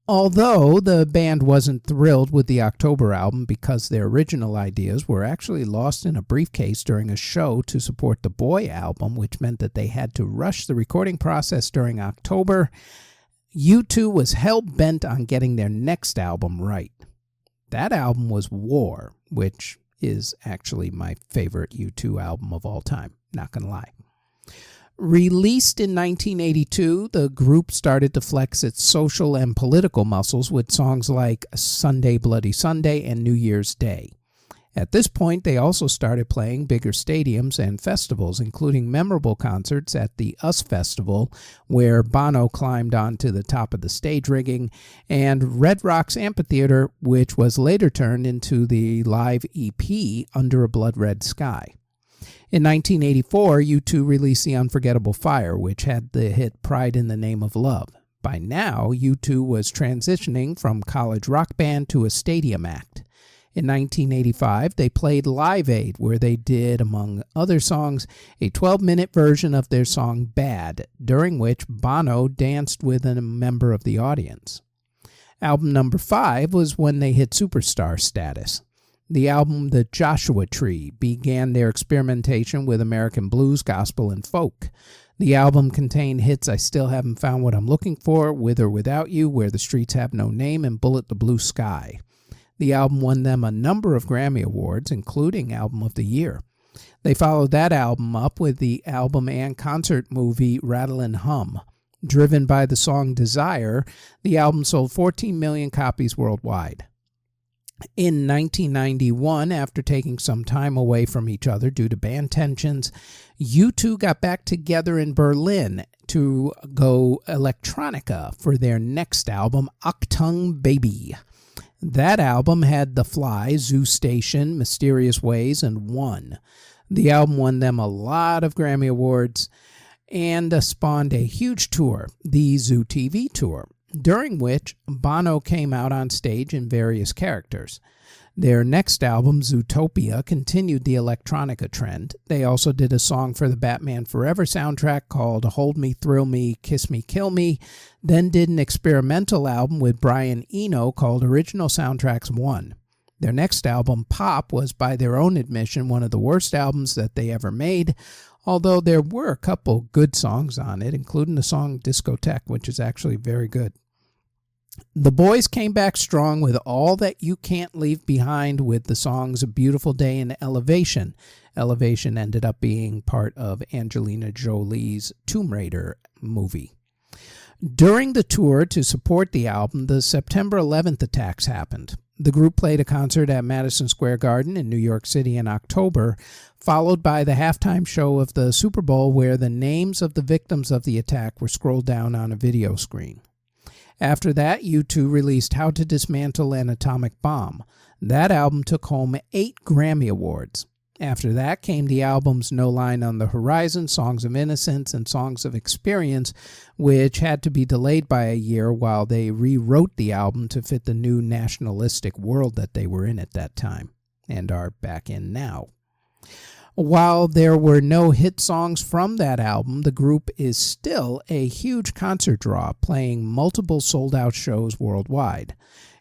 Although the band wasn't thrilled with the October album because their original ideas were actually lost in a briefcase during a show to support the Boy album, which meant that they had to rush the recording process during October, U2 was hell-bent on getting their next album right. That album was War, which is actually my favorite U2 album of all time, not gonna lie. Released in 1982, the group started to flex its social and political muscles with songs like Sunday Bloody Sunday and New Year's Day. At this point, they also started playing bigger stadiums and festivals, including memorable concerts at the US Festival, where Bono climbed onto the top of the stage rigging, and Red Rocks Amphitheater, which was later turned into the live EP Under a Blood Red Sky. In 1984, U2 released The Unforgettable Fire, which had the hit Pride in the Name of Love. By now, U2 was transitioning from college rock band to a stadium act. In 1985, they played Live Aid, where they did, among other songs, a 12-minute version of their song Bad, during which Bono danced with a member of the audience. Album number 5 was when they hit superstar status. The album The Joshua Tree began their experimentation with American blues, gospel, and folk. The album contained hits I Still Haven't Found What I'm Looking For, With or Without You, Where the Streets Have No Name, and Bullet the Blue Sky. The album won them a number of Grammy Awards, including Album of the Year. They followed that album up with the album and concert movie Rattle and Hum. Driven by the song Desire, the album sold 14 million copies worldwide. In 1991, after taking some time away from each other due to band tensions, U2 got back together in Berlin to go electronica for their next album, Achtung Baby. That album had The Fly, Zoo Station, Mysterious Ways, and One. The album won them a lot of Grammy Awards and spawned a huge tour, the Zoo TV Tour, during which Bono came out on stage in various characters. Their next album, Zootopia, continued the electronica trend. They also did a song for the Batman Forever soundtrack called Hold Me, Thrill Me, Kiss Me, Kill Me, then did an experimental album with Brian Eno called Original Soundtracks 1. Their next album, Pop, was by their own admission one of the worst albums that they ever made, although there were a couple good songs on it, including the song Discotheque, which is actually very good. The boys came back strong with All That You Can't Leave Behind with the songs A Beautiful Day and Elevation. Elevation ended up being part of Angelina Jolie's Tomb Raider movie. During the tour to support the album, the September 11th attacks happened. The group played a concert at Madison Square Garden in New York City in October, followed by the halftime show of the Super Bowl where the names of the victims of the attack were scrolled down on a video screen. After that, U2 released How to Dismantle an Atomic Bomb. That album took home 8 Grammy Awards. After that came the albums No Line on the Horizon, Songs of Innocence, and Songs of Experience, which had to be delayed by a year while they rewrote the album to fit the new nationalistic world that they were in at that time, and are back in now. While there were no hit songs from that album, the group is still a huge concert draw, playing multiple sold-out shows worldwide.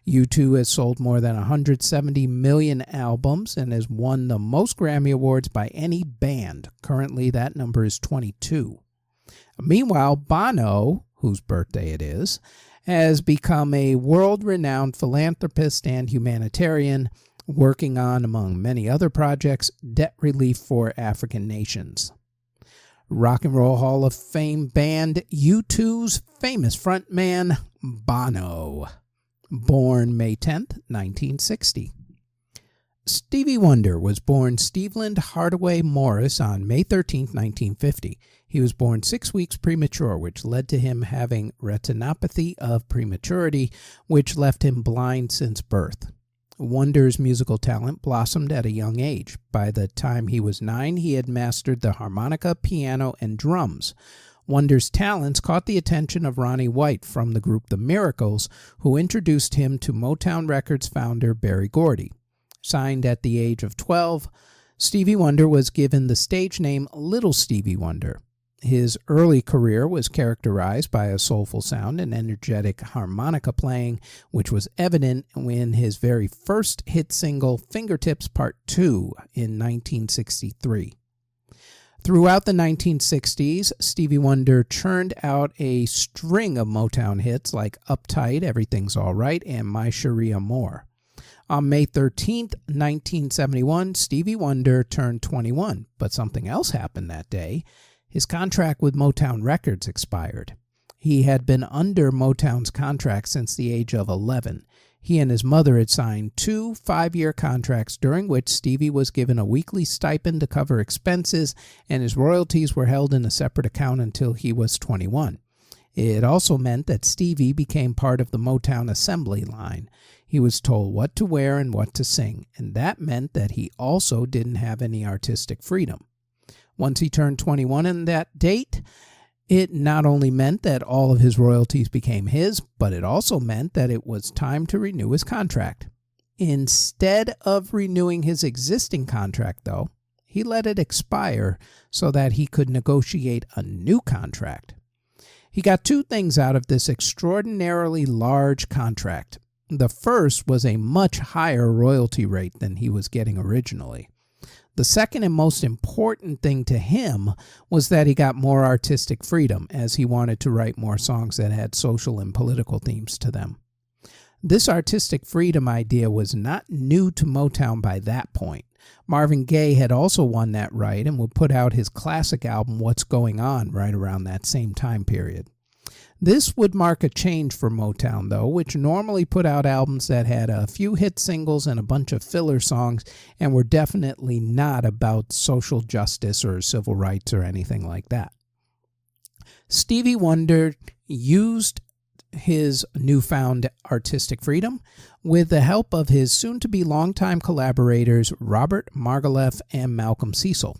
U2 has sold more than 170 million albums and has won the most Grammy Awards by any band. Currently, that number is 22. Meanwhile, Bono, whose birthday it is, has become a world-renowned philanthropist and humanitarian, working on, among many other projects, debt relief for African nations. Rock and Roll Hall of Fame band U2's famous frontman, Bono. Born May 10th, 1960. Stevie Wonder was born Steveland Hardaway Morris on May 13, 1950. He was born 6 weeks premature, which led to him having retinopathy of prematurity, which left him blind since birth. Wonder's musical talent blossomed at a young age. By the time he was 9, he had mastered the harmonica, piano, and drums. Wonder's talents caught the attention of Ronnie White from the group The Miracles, who introduced him to Motown Records founder Berry Gordy. Signed at the age of 12, Stevie Wonder was given the stage name Little Stevie Wonder. His early career was characterized by a soulful sound and energetic harmonica playing, which was evident in his very first hit single, Fingertips Part 2, in 1963. Throughout the 1960s, Stevie Wonder churned out a string of Motown hits like Uptight, Everything's All Right, and My Cherie Amour. On May 13, 1971, Stevie Wonder turned 21, but something else happened that day. His contract with Motown Records expired. He had been under Motown's contract since the age of 11. He and his mother had signed 2 5-year contracts during which Stevie was given a weekly stipend to cover expenses, and his royalties were held in a separate account until he was 21. It also meant that Stevie became part of the Motown assembly line. He was told what to wear and what to sing, and that meant that he also didn't have any artistic freedom. Once he turned 21 on that date, it not only meant that all of his royalties became his, but it also meant that it was time to renew his contract. Instead of renewing his existing contract, though, he let it expire so that he could negotiate a new contract. He got 2 things out of this extraordinarily large contract. The first was a much higher royalty rate than he was getting originally. The second and most important thing to him was that he got more artistic freedom, as he wanted to write more songs that had social and political themes to them. This artistic freedom idea was not new to Motown by that point. Marvin Gaye had also won that right and would put out his classic album What's Going On right around that same time period. This would mark a change for Motown, though, which normally put out albums that had a few hit singles and a bunch of filler songs and were definitely not about social justice or civil rights or anything like that. Stevie Wonder used his newfound artistic freedom with the help of his soon-to-be longtime collaborators Robert Margouleff and Malcolm Cecil.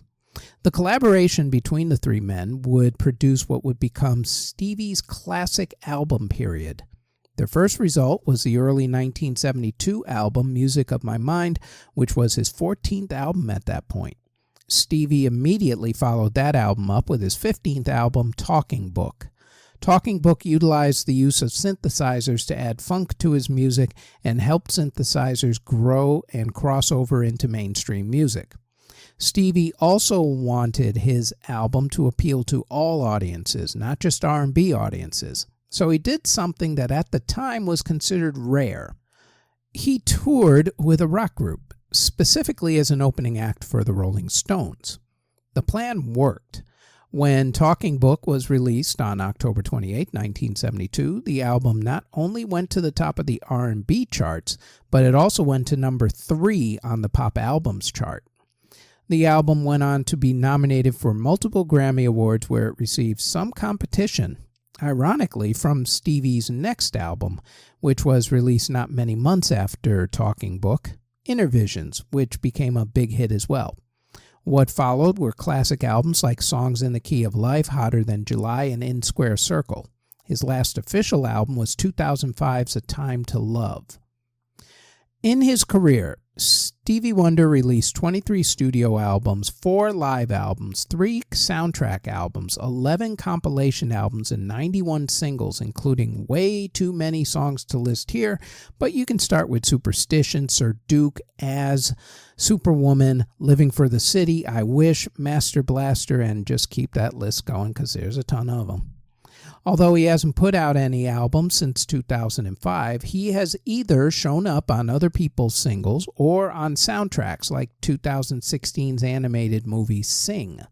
The collaboration between the 3 men would produce what would become Stevie's classic album period. Their first result was the early 1972 album Music of My Mind, which was his 14th album at that point. Stevie immediately followed that album up with his 15th album, Talking Book. Talking Book utilized the use of synthesizers to add funk to his music and helped synthesizers grow and cross over into mainstream music. Stevie also wanted his album to appeal to all audiences, not just R&B audiences. So he did something that at the time was considered rare. He toured with a rock group, specifically as an opening act for the Rolling Stones. The plan worked. When Talking Book was released on October 28, 1972, the album not only went to the top of the R&B charts, but it also went to number 3 on the Pop Albums chart. The album went on to be nominated for multiple Grammy Awards, where it received some competition, ironically, from Stevie's next album, which was released not many months after Talking Book, Inner Visions, which became a big hit as well. What followed were classic albums like Songs in the Key of Life, Hotter Than July, and In Square Circle. His last official album was 2005's A Time to Love. In his career, Stevie Wonder released 23 studio albums, 4 live albums, 3 soundtrack albums, 11 compilation albums, and 91 singles, including way too many songs to list here, but you can start with Superstition, Sir Duke, As, Superwoman, Living for the City, I Wish, Master Blaster, and just keep that list going because there's a ton of them. Although he hasn't put out any albums since 2005, he has either shown up on other people's singles or on soundtracks like 2016's animated movie Sing.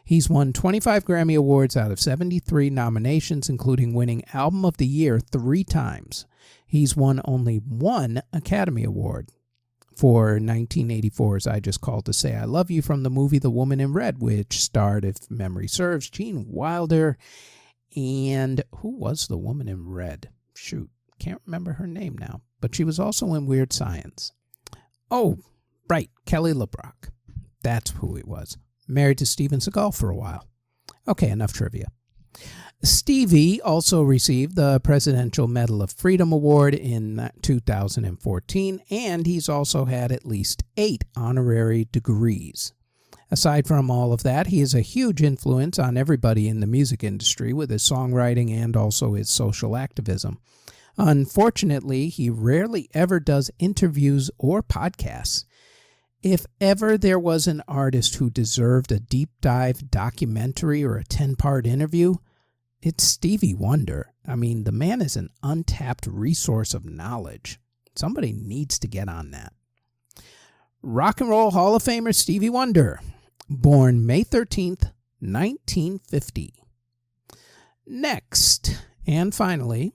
He's won 25 Grammy Awards out of 73 nominations, including winning Album of the Year 3 times. He's won only 1 Academy Award. For 1984's I Just Called to Say I Love You from the movie The Woman in Red, which starred, if memory serves, Gene Wilder. And who was the woman in red? Shoot, can't remember her name now. But she was also in Weird Science. Oh, right, Kelly LeBrock. That's who it was. Married to Steven Seagal for a while. Okay, enough trivia. Stevie also received the Presidential Medal of Freedom Award in 2014, and he's also had at least 8 honorary degrees. Aside from all of that, he is a huge influence on everybody in the music industry with his songwriting and also his social activism. Unfortunately, he rarely ever does interviews or podcasts. If ever there was an artist who deserved a deep dive documentary or a 10-part interview, it's Stevie Wonder. I mean, the man is an untapped resource of knowledge. Somebody needs to get on that. Rock and Roll Hall of Famer Stevie Wonder, born May 13th, 1950. Next, and finally,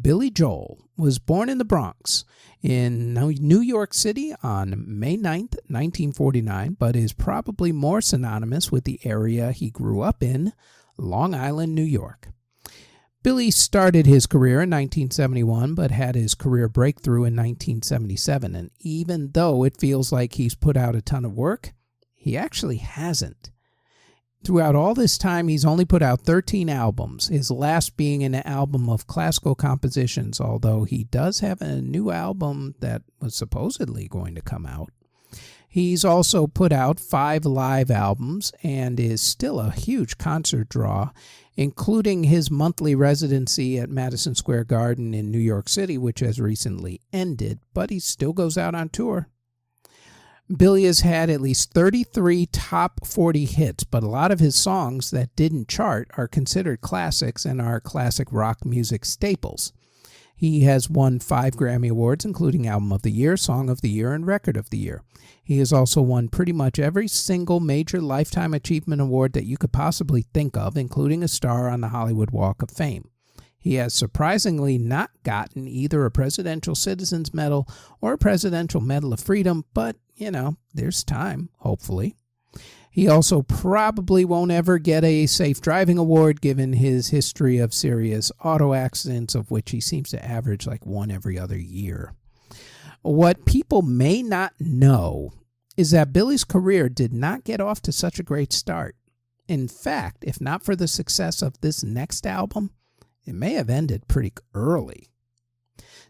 Billy Joel was born in the Bronx in New York City on May 9th, 1949, but is probably more synonymous with the area he grew up in, Long Island, New York. Billy started his career in 1971, but had his career breakthrough in 1977, and even though it feels like he's put out a ton of work, he actually hasn't. Throughout all this time, he's only put out 13 albums, his last being an album of classical compositions, although he does have a new album that was supposedly going to come out. He's also put out 5 live albums and is still a huge concert draw, including his monthly residency at Madison Square Garden in New York City, which has recently ended, but he still goes out on tour. Billy has had at least 33 top 40 hits, but a lot of his songs that didn't chart are considered classics and are classic rock music staples. He has won 5 Grammy Awards, including Album of the Year, Song of the Year, and Record of the Year. He has also won pretty much every single major Lifetime Achievement Award that you could possibly think of, including a star on the Hollywood Walk of Fame. He has surprisingly not gotten either a Presidential Citizens Medal or a Presidential Medal of Freedom, but, there's time, hopefully. He also probably won't ever get a Safe Driving Award given his history of serious auto accidents, of which he seems to average like one every other year. What people may not know is that Billy's career did not get off to such a great start. In fact, if not for the success of this next album, it may have ended pretty early.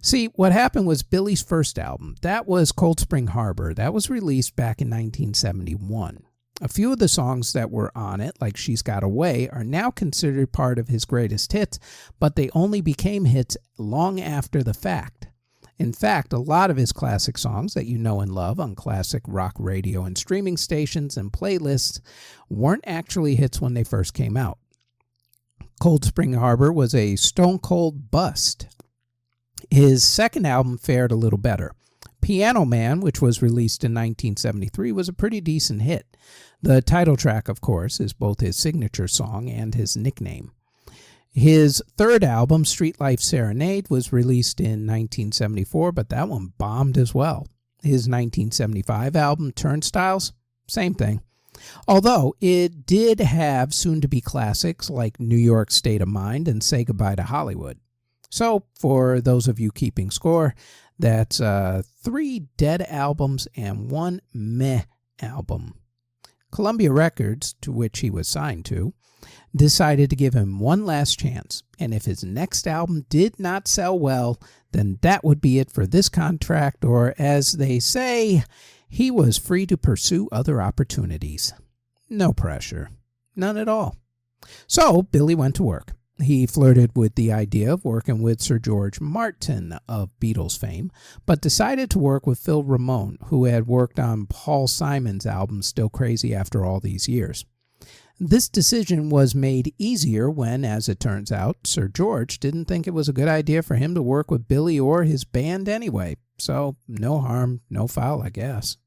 See, what happened was Billy's first album, that was Cold Spring Harbor, that was released back in 1971. A few of the songs that were on it, like She's Got Away, are now considered part of his greatest hits, but they only became hits long after the fact. In fact, a lot of his classic songs that you know and love on classic rock radio and streaming stations and playlists weren't actually hits when they first came out. Cold Spring Harbor was a stone cold bust. His second album fared a little better. Piano Man, which was released in 1973, was a pretty decent hit. The title track, of course, is both his signature song and his nickname. His third album, Street Life Serenade, was released in 1974, but that one bombed as well. His 1975 album, Turnstiles, same thing. Although it did have soon-to-be classics like New York State of Mind and Say Goodbye to Hollywood. So, for those of you keeping score, that's 3 dead albums and 1 meh album. Columbia Records, to which he was signed to, decided to give him one last chance, and if his next album did not sell well, then that would be it for this contract, or as they say, he was free to pursue other opportunities. No pressure. None at all. So, Billy went to work. He flirted with the idea of working with Sir George Martin of Beatles fame, but decided to work with Phil Ramone, who had worked on Paul Simon's album Still Crazy after all these years. This decision was made easier when, as it turns out, Sir George didn't think it was a good idea for him to work with Billy or his band anyway, so no harm, no foul, I guess.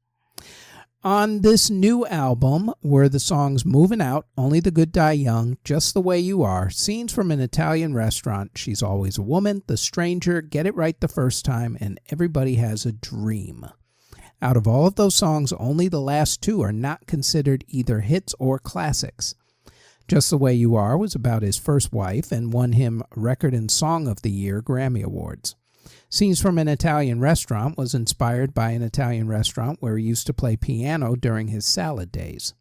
On this new album were the songs Moving Out, Only the Good Die Young, Just the Way You Are, Scenes from an Italian Restaurant, She's Always a Woman, The Stranger, Get It Right the First Time, and Everybody Has a Dream. Out of all of those songs, only the last 2 are not considered either hits or classics. Just the Way You Are was about his first wife and won him Record and Song of the Year Grammy Awards. Scenes from an Italian Restaurant was inspired by an Italian restaurant where he used to play piano during his salad days.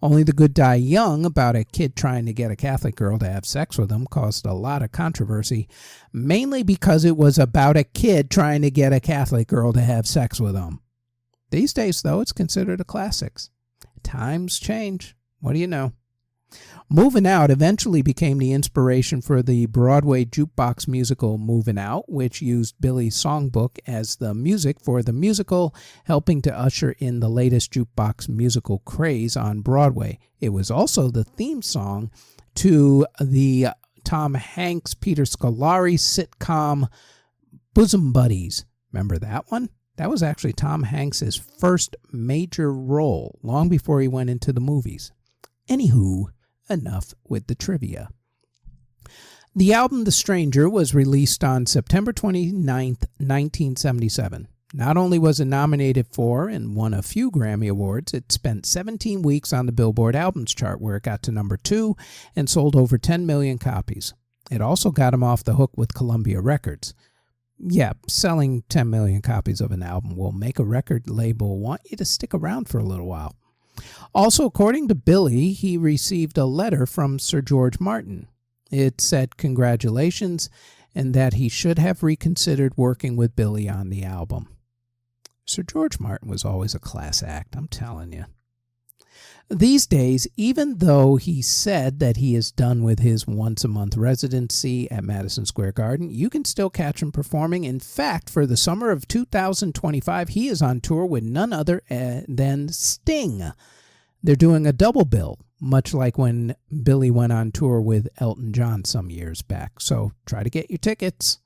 Only the Good Die Young, about a kid trying to get a Catholic girl to have sex with him, caused a lot of controversy, mainly because it was about a kid trying to get a Catholic girl to have sex with him. These days, though, it's considered a classic. Times change. What do you know? Moving Out eventually became the inspiration for the Broadway jukebox musical Moving Out, which used Billy's songbook as the music for the musical, helping to usher in the latest jukebox musical craze on Broadway. It was also the theme song to the Tom Hanks, Peter Scolari sitcom Bosom Buddies. Remember that one? That was actually Tom Hanks' first major role, long before he went into the movies. Anywho, enough with the trivia. The album The Stranger was released on September 29th, 1977. Not only was it nominated for and won a few Grammy Awards, it spent 17 weeks on the Billboard Albums chart, where it got to number 2 and sold over 10 million copies. It also got him off the hook with Columbia Records. Yeah, selling 10 million copies of an album will make a record label want you to stick around for a little while. Also, according to Billy, he received a letter from Sir George Martin. It said congratulations and that he should have reconsidered working with Billy on the album. Sir George Martin was always a class act, I'm telling you. These days, even though he said that he is done with his once-a-month residency at Madison Square Garden, you can still catch him performing. In fact, for the summer of 2025, he is on tour with none other than Sting. They're doing a double bill, much like when Billy went on tour with Elton John some years back. So try to get your tickets.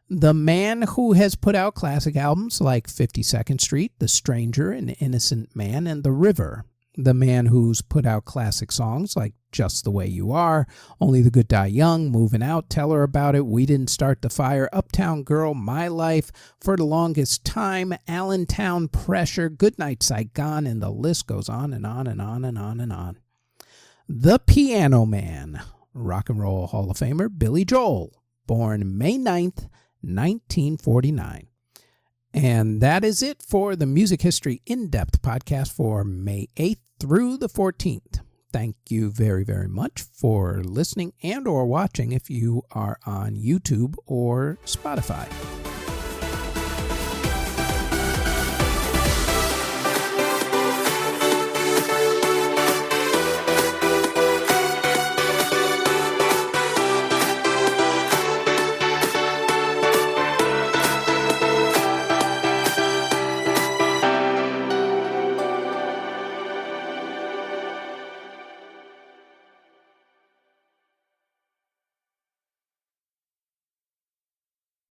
The man who has put out classic albums like 52nd Street, The Stranger, An Innocent Man, and The River. The man who's put out classic songs like Just the Way You Are, Only the Good Die Young, Moving Out, Tell Her About It, We Didn't Start the Fire, Uptown Girl, My Life, For the Longest Time, Allentown, Pressure, Goodnight Saigon, and the list goes on and on and on and on and on. The Piano Man, Rock and Roll Hall of Famer Billy Joel, born May 9th, 1949. And that is it for the Music History In-Depth podcast for May 8th through the 14th. Thank you very, very much for listening and or watching if you are on YouTube or Spotify.